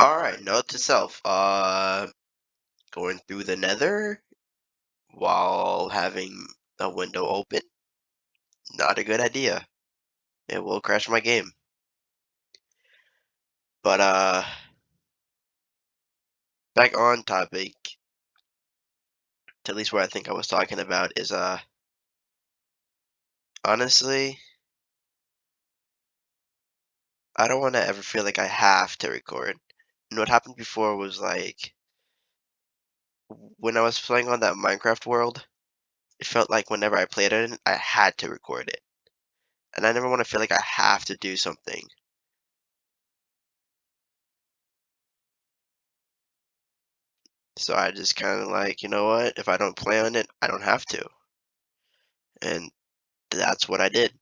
All right, note to self. Going through the nether while having a window open, not a good idea. It will crash my game. But back on topic, to at least what I think I was talking about is honestly, I don't want to ever feel like I have to record. And what happened before was like when I was playing on that Minecraft world, it felt like whenever I played it, I had to record it. And I never want to feel like I have to do something. So I just kind of like, you know what? If I don't play on it, I don't have to. And that's what I did.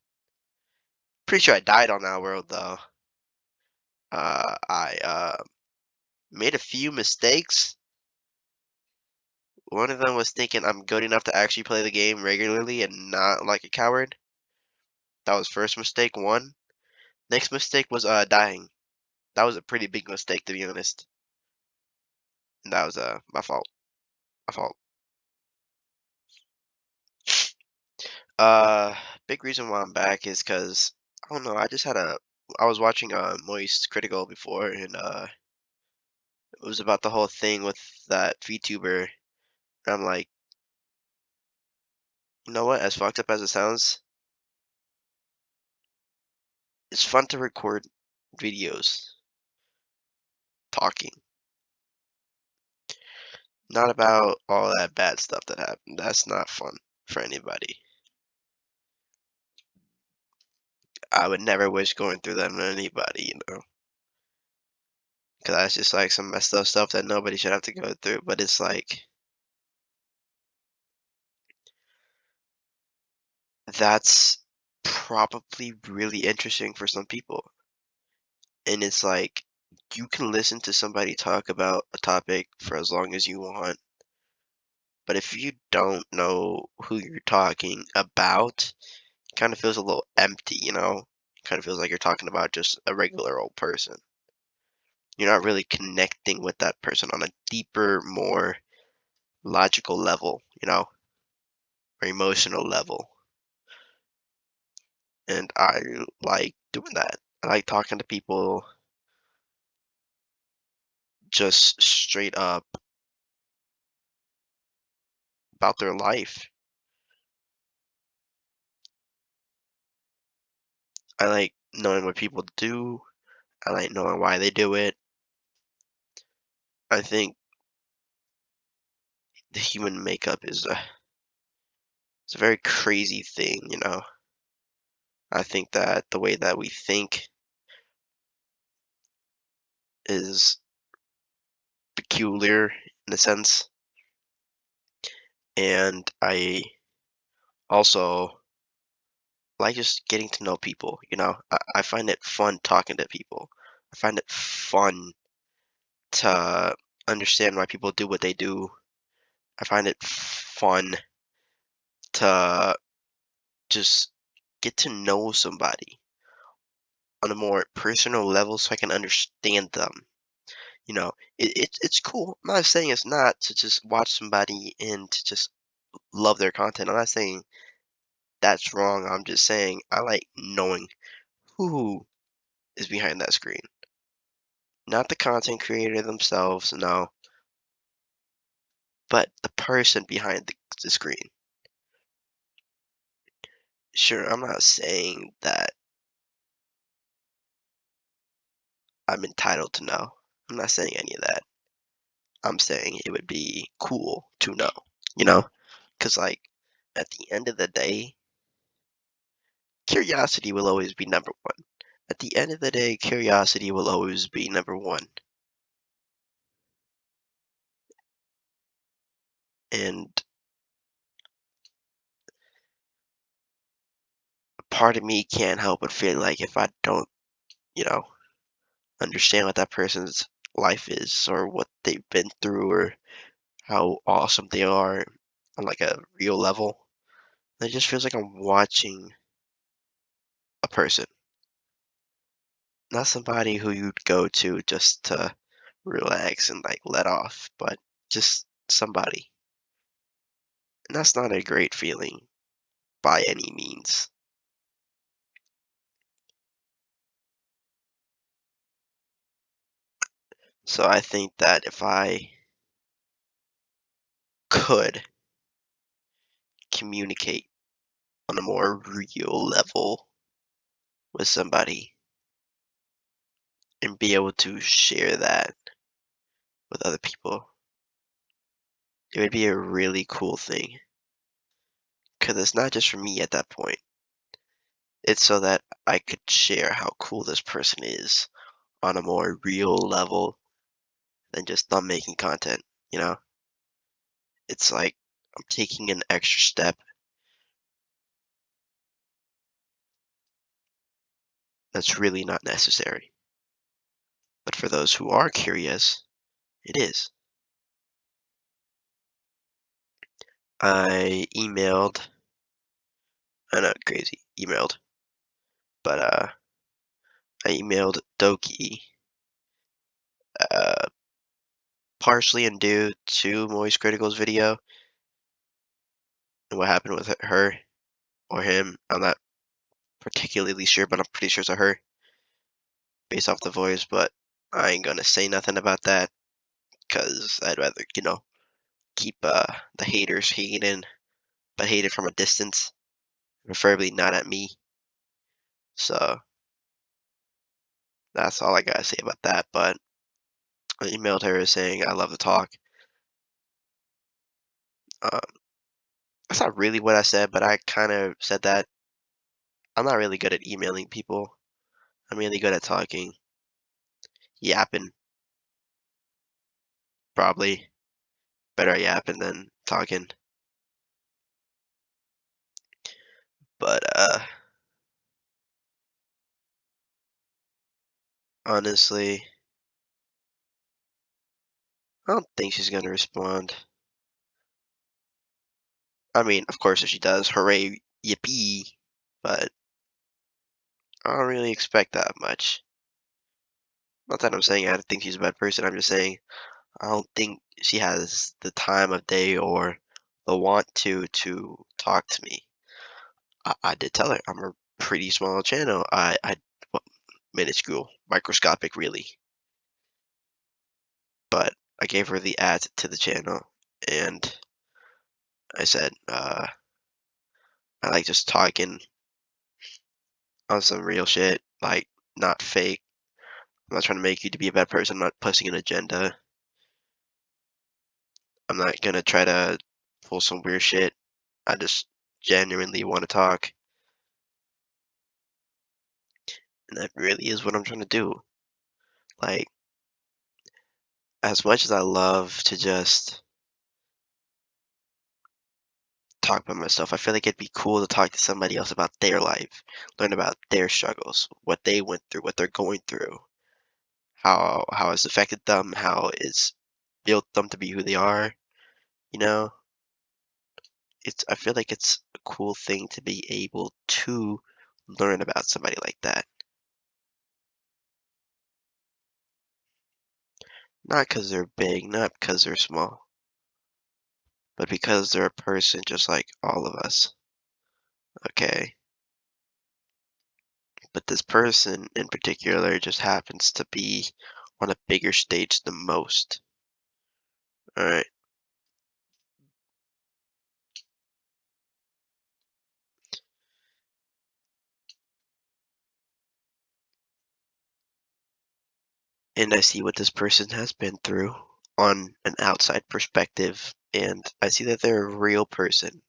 Pretty sure I died on that world though. I made a few mistakes. One of them was thinking I'm good enough to actually play the game regularly and not like a coward. That was first mistake one. Next mistake was dying. That was a pretty big mistake to be honest. And that was my fault. My fault. Uh, Big reason why I'm back is because I don't know. I was watching Moist Critical before, and it was about the whole thing with that VTuber. And I'm like, you know what? As fucked up as it sounds, it's fun to record videos talking, not about all that bad stuff that happened. That's not fun for anybody. I would never wish going through that on anybody, you know, because that's just like some messed up stuff that nobody should have to go through. But it's like that's probably really interesting for some people. And it's like you can listen to somebody talk about a topic for as long as you want, but if you don't know who you're talking about, it kind of feels a little empty, you know? Kind of feels like you're talking about just a regular old person. You're not really connecting with that person on a deeper, more logical level, you know, or emotional level. And I like doing that. I like talking to people just straight up about their life. I like knowing what people do. I like knowing why they do it. I think the human makeup is it's a very crazy thing, you know. I think that the way that we think is peculiar in a sense, and I also like just getting to know people, you know. I find it fun talking to people. I find it fun to understand why people do what they do. I find it fun to just get to know somebody on a more personal level so I can understand them. You know, it's cool. I'm not saying it's not to just watch somebody and to just love their content. I'm not saying that's wrong. I'm just saying I like knowing who is behind that screen. Not the content creator themselves, no, but the person behind the screen. Sure, I'm not saying that I'm entitled to know. I'm not saying any of that. I'm saying it would be cool to know, you know? Because, like, at the end of the day, curiosity will always be number one. At the end of the day, curiosity will always be number one. And part of me can't help but feel like if I don't, you know, understand what that person's life is or what they've been through or how awesome they are on like a real level, it just feels like I'm watching a person, not somebody who you'd go to just to relax and like let off, but just somebody. And that's not a great feeling by any means. So I think that if I could communicate on a more real level with somebody and be able to share that with other people, it would be a really cool thing. Because it's not just for me at that point. It's so that I could share how cool this person is on a more real level than just them making content, you know? It's like I'm taking an extra step that's really not necessary. But for those who are curious, it is. I emailed, I know, crazy, emailed, but I emailed Doki, uh, partially and due to Moist Critical's video and what happened with her or him. I'm not particularly sure, but I'm pretty sure it's a her based off the voice. But I ain't gonna say nothing about that because I'd rather, keep the haters hating, but hate it from a distance, preferably not at me. So that's all I gotta say about that. But I emailed her saying I love to talk. Um, that's not really what I said, but I kind of said that I'm not really good at emailing people. I'm really good at talking, yapping, probably better at yapping than talking. But honestly, I don't think she's gonna respond. I mean, of course, if she does, hooray, yippee! But I don't really expect that much. Not that I'm saying I think she's a bad person. I'm just saying I don't think she has the time of day or the want to talk to me. I did tell her I'm a pretty small channel. Well, minuscule, microscopic, really. But I gave her the add to the channel, and I said I like just talking on some real shit, like not fake. I'm not trying to make you to be a bad person. I'm not pushing an agenda. I'm not gonna try to pull some weird shit. I just genuinely want to talk, and that really is what I'm trying to do. Like, as much as I love to just talk about myself, I feel like it'd be cool to talk to somebody else about their life, learn about their struggles, what they went through, what they're going through, how it's affected them, how it's built them to be who they are. You know, I feel like it's a cool thing to be able to learn about somebody like that. Not because they're big, not because they're small, but because they're a person just like all of us. Okay. But this person in particular just happens to be on a bigger stage than most. All right. And I see what this person has been through on an outside perspective, and I see that they're a real person.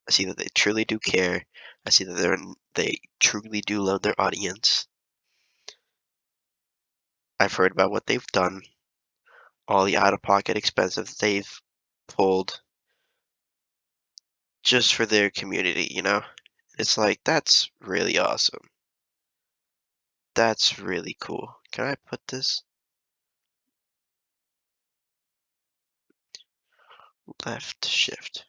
I see that they truly do care. I see that they truly do love their audience. I've heard about what they've done, all the out-of-pocket expenses they've pulled just for their community, you know? It's like, that's really awesome. That's really cool. Can I put this left shift?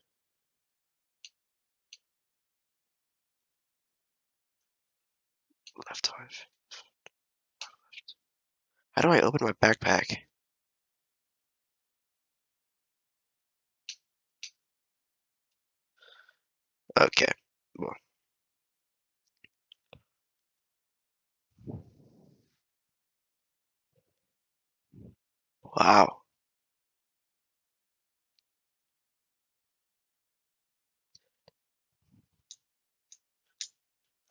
Left 5. How do I open my backpack? Okay. Well, wow.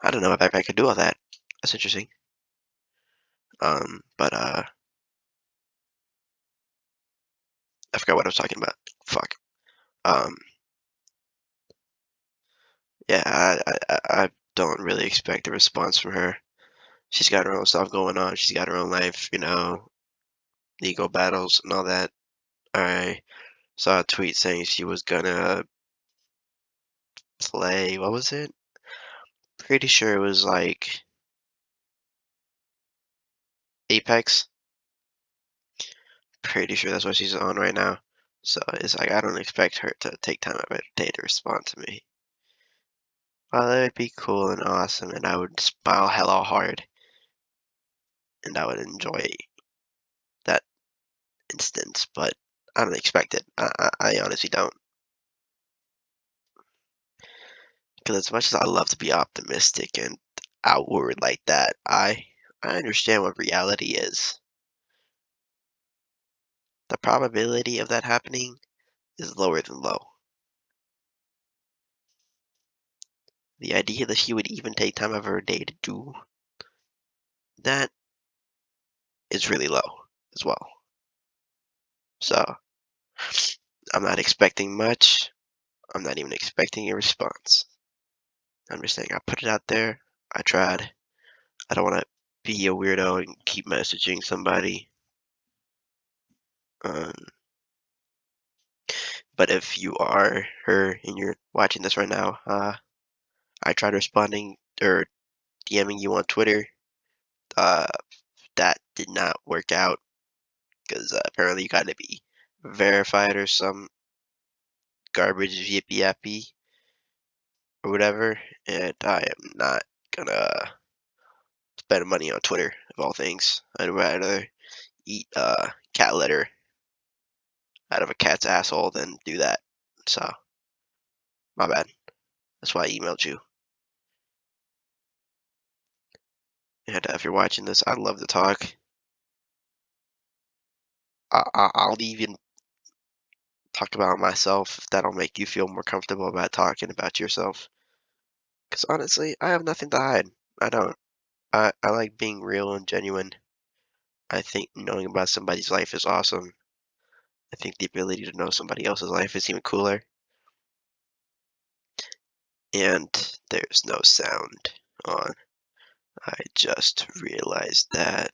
I don't know if I could do all that. That's interesting. But I forgot what I was talking about. Fuck. Um, yeah, I don't really expect a response from her. She's got her own stuff going on. She's got her own life, ego battles and all that. I saw a tweet saying she was gonna play, what was it? Pretty sure it was like Apex. Pretty sure that's what she's on right now. So it's like I don't expect her to take time out of her day to respond to me. Well, that would be cool and awesome, and I would smile hella hard, and I would enjoy that instance, but I don't expect it. I honestly don't. Because as much as I love to be optimistic and outward like that, I understand what reality is. The probability of that happening is lower than low. The idea that she would even take time out of her day to do that is really low as well. So I'm not expecting much. I'm not even expecting a response. I'm just saying I put it out there. I tried. I don't want to be a weirdo and keep messaging somebody. Um, but if you are her and you're watching this right now, I tried responding or DMing you on Twitter. Uh, that did not work out because apparently you got to be verified or some garbage yippee yappy or whatever. And I am not gonna spend money on Twitter of all things. I'd rather eat cat litter out of a cat's asshole than do that. So my bad. That's why I emailed you. And if you're watching this, I'd love to talk. I'll even talk about myself if that'll make you feel more comfortable about talking about yourself. Because honestly, I have nothing to hide. I don't. I like being real and genuine. I think knowing about somebody's life is awesome. I think the ability to know somebody else's life is even cooler. And there's no sound on. I just realized that.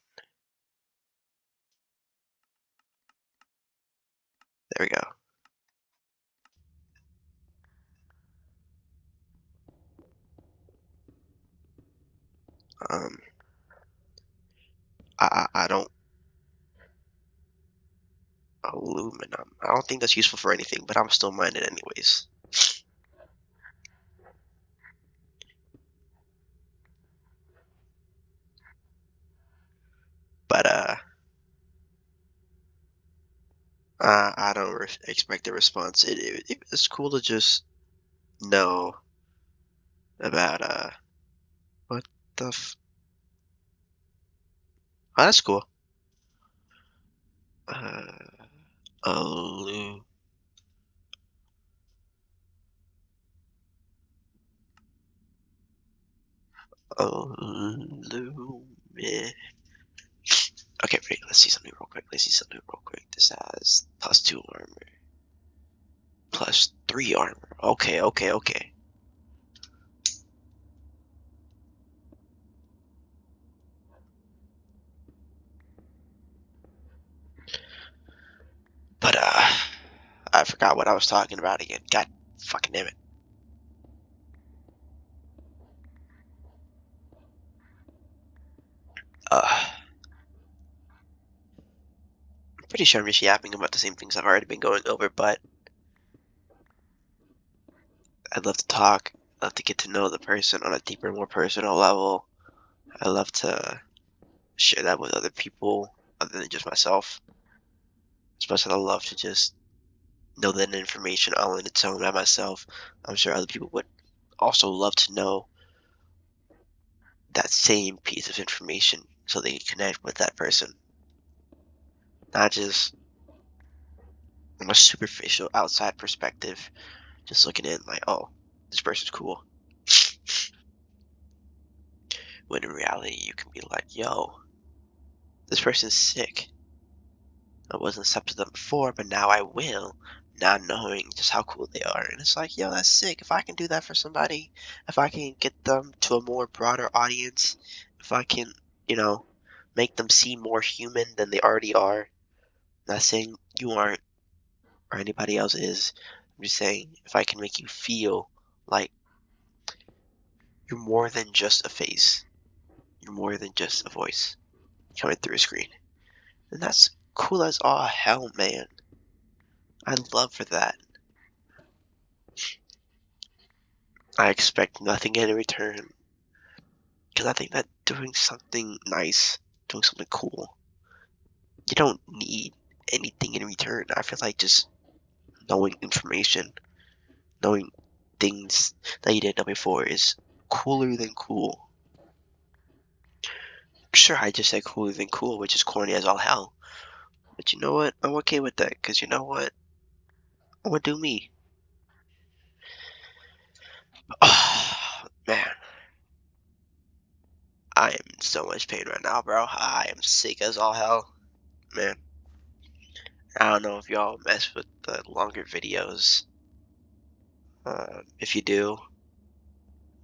There we go. Um, I don't aluminum. I don't think that's useful for anything, but I'm still minded anyways. But I don't expect a response. It's cool to just know about what the f oh, that's cool. Uh, alu aluminum. Okay, wait, let's see something real quick. Let's see something real quick. This has +2 armor, +3 armor. Okay, okay, okay. But I forgot what I was talking about again. God fucking damn it. I'm pretty sure I'm just yapping about the same things I've already been going over, but I'd love to talk. I'd love to get to know the person on a deeper, more personal level. I love to share that with other people other than just myself. Especially I love to just know that information all on its own by myself. I'm sure other people would. also love to know that same piece of information so they can connect with that person, not just from a superficial outside perspective, just looking in like, oh, this person's cool. When in reality, you can be like, yo, this person's sick. I wasn't sub to them before, but now I will, not knowing just how cool they are. And it's like, yo, that's sick. If I can do that for somebody, if I can get them to a more broader audience, if I can, you know, make them seem more human than they already are. Not saying you aren't or anybody else is. I'm just saying if I can make you feel like you're more than just a face, you're more than just a voice coming through a screen. And that's cool as all hell, man. I love for that. I expect nothing in return because I think that doing something nice, doing something cool, you don't need anything in return. I feel like just knowing information, knowing things that you didn't know before is cooler than cool. Sure, I just said cooler than cool, which is corny as all hell. But you know what? I'm okay with that because you know what? I'm gonna do me. Oh, man, I am in so much pain right now, bro. I am sick as all hell. Man, I don't know if y'all mess with the longer videos. If you do,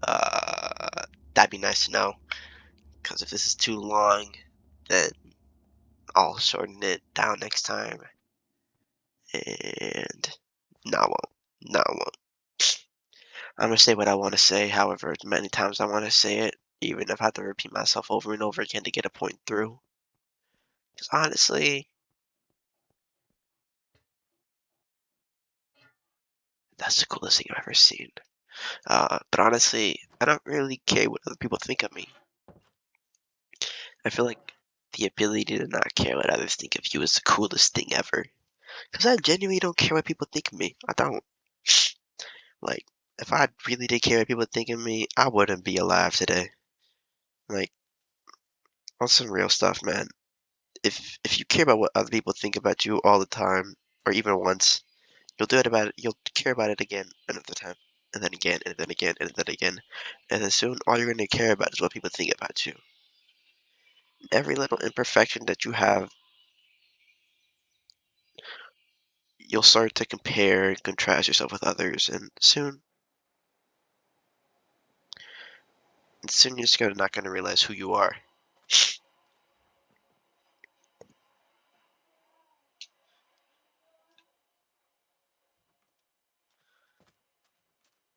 uh, that'd be nice to know. Because if this is too long, then I'll shorten it down next time. And no, I won't. No, I won't. I'm gonna say what I want to say, however many times I want to say it, even if I have to repeat myself over and over again to get a point through. Because honestly, that's the coolest thing I've ever seen. But honestly, I don't really care what other people think of me. I feel like the ability to not care what others think of you is the coolest thing ever. Because I genuinely don't care what people think of me. I don't. Like, if I really did care what people think of me, I wouldn't be alive today. Like, on some real stuff, man. If you care about what other people think about you all the time, or even once, you'll care about it again another time. And then again, and then again, and then again. And then soon all you're gonna care about is what people think about you. Every little imperfection that you have, you'll start to compare and contrast yourself with others, and soon you're just gonna not gonna realize who you are.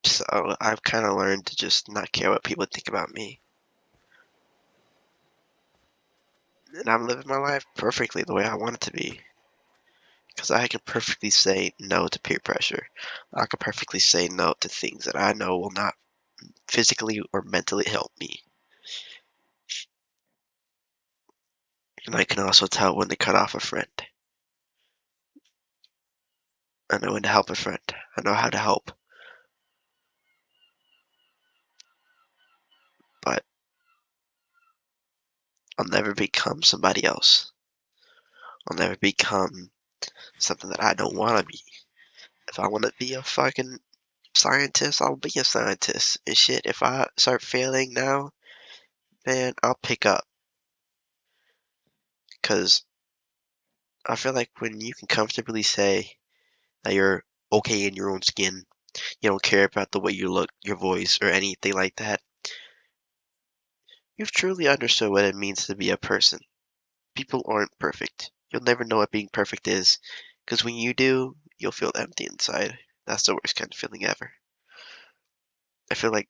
So I've kind of learned to just not care what people think about me, and I'm living my life perfectly the way I want it to be. Because I can perfectly say no to peer pressure. I can perfectly say no to things that I know will not physically or mentally help me. And I can also tell when to cut off a friend. I know when to help a friend. I know how to help. But I'll never become somebody else. I'll never become something that I don't want to be. If I want to be a fucking scientist, I'll be a scientist. And shit, if I start failing now, man, I'll pick up. Because I feel like when you can comfortably say that you're okay in your own skin, you don't care about the way you look, your voice, or anything like that, you've truly understood what it means to be a person. People aren't perfect. You'll never know what being perfect is, because when you do, you'll feel empty inside. That's the worst kind of feeling ever. I feel like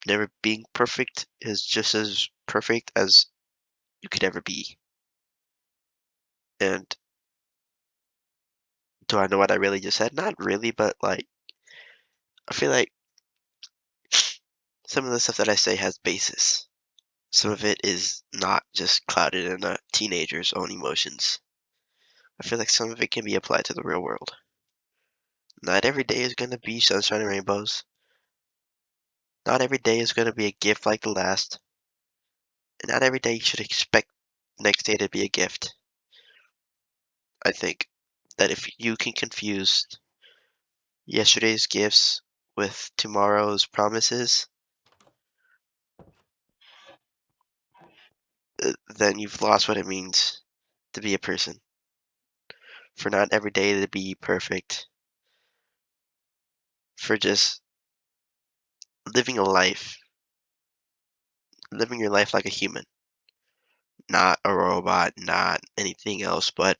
never being perfect is just as perfect as you could ever be. And do I know what I really just said? Not really, but like, I feel like some of the stuff that I say has basis. Some of it is not just clouded in a teenager's own emotions. I feel like some of it can be applied to the real world. Not every day is gonna be sunshine and rainbows. Not every day is going to be a gift like the last, and not every day you should expect the next day to be a gift. I think that if you can confuse yesterday's gifts with tomorrow's promises, then you've lost what it means to be a person. For not every day to be perfect, for just living a life, living your life like a human, not a robot, not anything else, but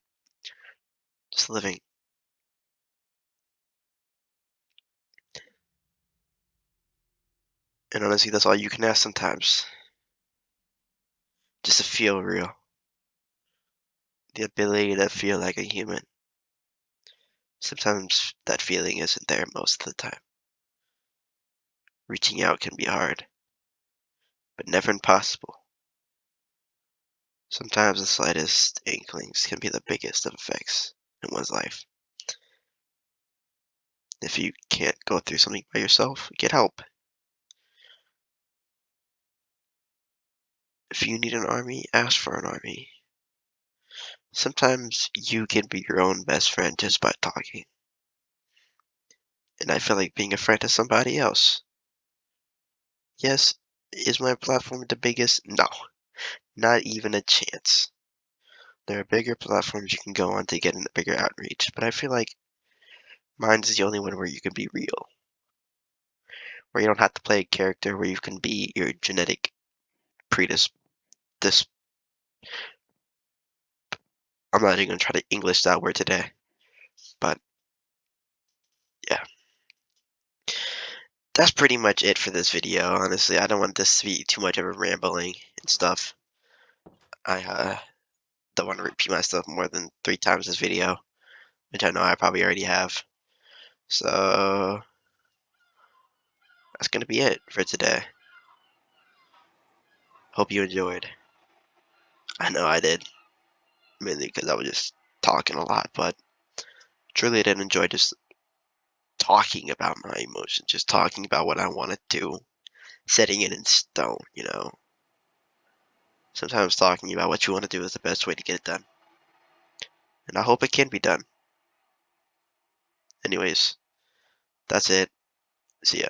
just living. And honestly, that's all you can ask sometimes, just to feel real. The ability to feel like a human. Sometimes that feeling isn't there most of the time. Reaching out can be hard, but never impossible. Sometimes the slightest inklings can be the biggest of effects in one's life. If you can't go through something by yourself, get help. If you need an army, ask for an army. Sometimes you can be your own best friend just by talking. And I feel like being a friend to somebody else. Yes, is my platform the biggest? No, not even a chance. There are bigger platforms you can go on to get a bigger outreach, but I feel like mine is the only one where you can be real, where you don't have to play a character, where you can be your genetic predis. This I'm not even gonna try to English that word today, but yeah, that's pretty much it for this video. Honestly, I don't want this to be too much of a rambling and stuff. I don't want to repeat myself more than 3 times this video, which I know I probably already have. So that's gonna be it for today. Hope you enjoyed. I know I did, mainly because I was just talking a lot, but truly I did enjoy just talking about my emotions, just talking about what I want to do, setting it in stone. Sometimes talking about what you want to do is the best way to get it done. And I hope it can be done. Anyways, that's it. See ya.